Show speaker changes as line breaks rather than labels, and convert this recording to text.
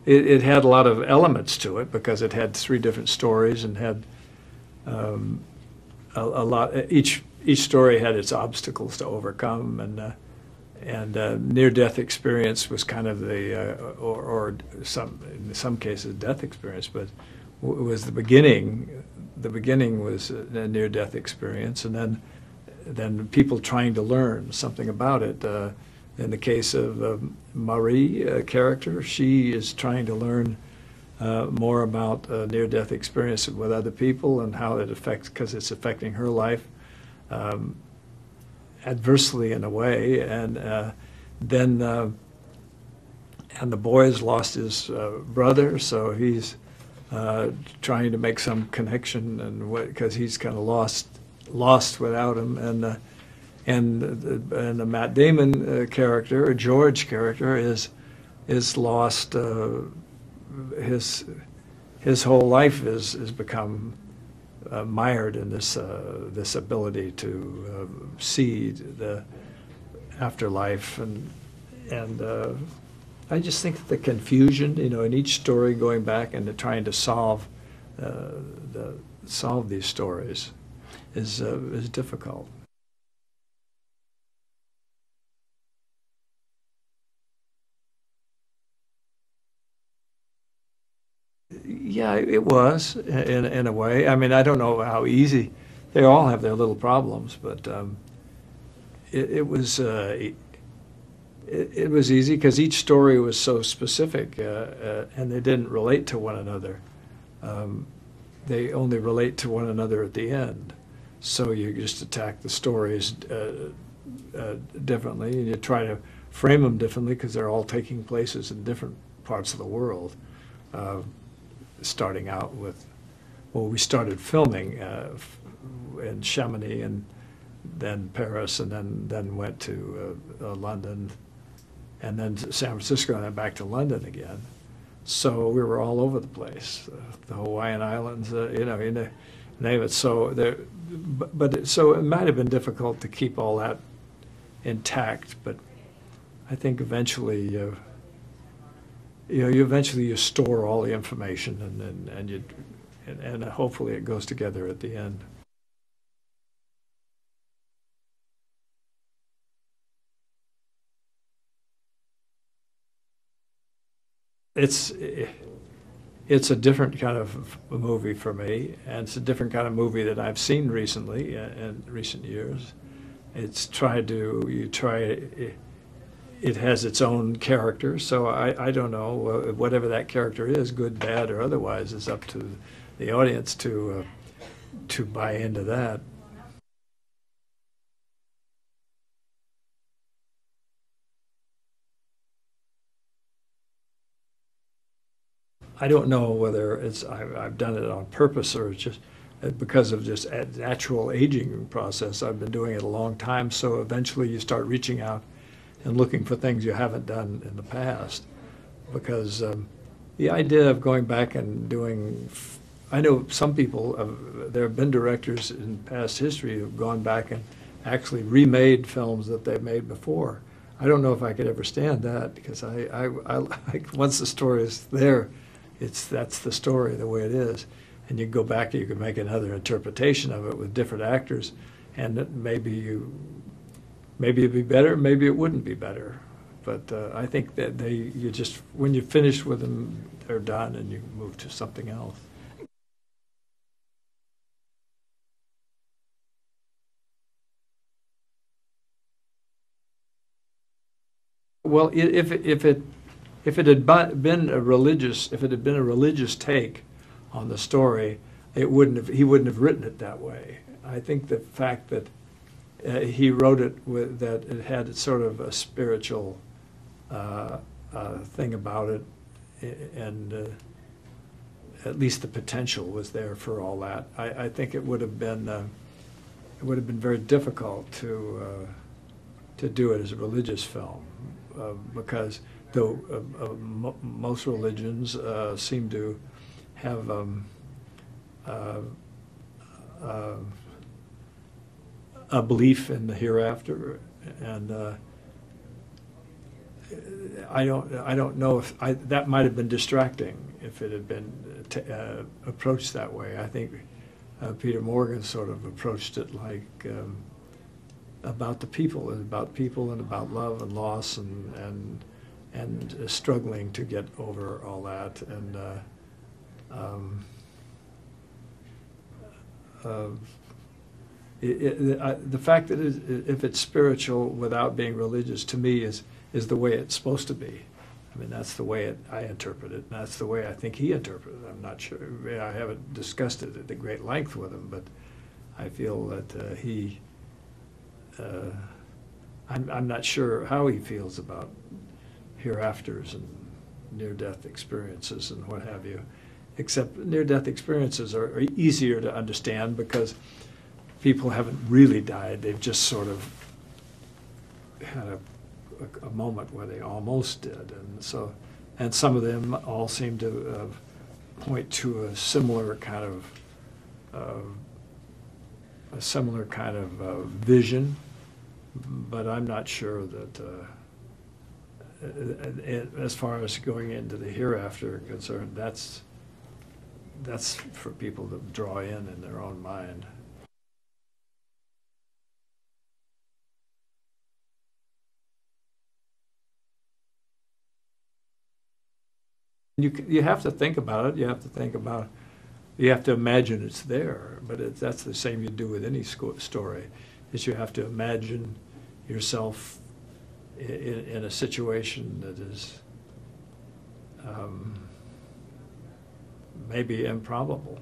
it had a lot of elements to it because it had three different stories and had a lot. Each story had its obstacles to overcome, and near-death experience was kind of the or in some cases death experience, but it was the beginning. The beginning was a near-death experience, and then people trying to learn something about it. In the case of Marie character, she is trying to learn more about near-death experience with other people and how it affects, because it's affecting her life adversely in a way. And then the boy has lost his brother, so he's trying to make some connection, and because he's kind of lost without him. And the Matt Damon character, or George character, is lost. His whole life is become mired in this ability to see the afterlife, and I just think that the confusion, in each story, going back and trying to solve these stories is difficult. Yeah, it was in a way. I mean, I don't know how easy. They all have their little problems, but it was easy because each story was so specific, and they didn't relate to one another. They only relate to one another at the end. So you just attack the stories differently, and you try to frame them differently because they're all taking places in different parts of the world. Starting out with, we started filming in Chamonix, and then Paris, and then went to London, and then San Francisco, and then back to London again. So we were all over the place, the Hawaiian Islands, you name it. So so it might have been difficult to keep all that intact, but I think eventually, you store all the information, and hopefully it goes together at the end. It's a different kind of movie for me, and it's a different kind of movie that I've seen recently in recent years. It has its own character, so I don't know, whatever that character is, good, bad, or otherwise, is up to the audience to buy into that. I don't know whether I've done it on purpose or it's just because of just a natural aging process. I've been doing it a long time, so eventually you start reaching out and looking for things you haven't done in the past. Because the idea of going back and doing, I know some people, there have been directors in past history who've gone back and actually remade films that they've made before. I don't know if I could ever stand that, because I like, once the story is there, that's the story the way it is. And you go back and you can make another interpretation of it with different actors, and maybe it'd be better, maybe it wouldn't be better. But I think that you just, when you finish with them, they're done, and you move to something else. Well, if it had been a religious take on the story, he wouldn't have written it that way. I think the fact that he wrote it with that it had sort of a spiritual thing about it, and at least the potential was there for all that. I think it would have been very difficult to do it as a religious film, because though most religions seem to have a belief in the hereafter, and I don't know if that might have been distracting if it had been approached that way. I think Peter Morgan sort of approached it like about the people, and about love and loss and struggling to get over all that, and the fact that if it's spiritual without being religious, to me is the way it's supposed to be. I mean, that's the way I interpret it, and that's the way I think he interpreted it. I'm not sure. I haven't discussed it at great length with him, but I feel that he. I'm not sure how he feels about hereafters and near-death experiences and what have you, except near-death experiences are easier to understand because people haven't really died. They've just sort of had a moment where they almost did, and some of them all seem to point to a similar kind of vision, but I'm not sure that as far as going into the hereafter concerned, that's for people to draw in their own mind. You have to think about it. You have to imagine it's there. But that's the same you do with any story. Is you have to imagine yourself in a situation that is maybe improbable.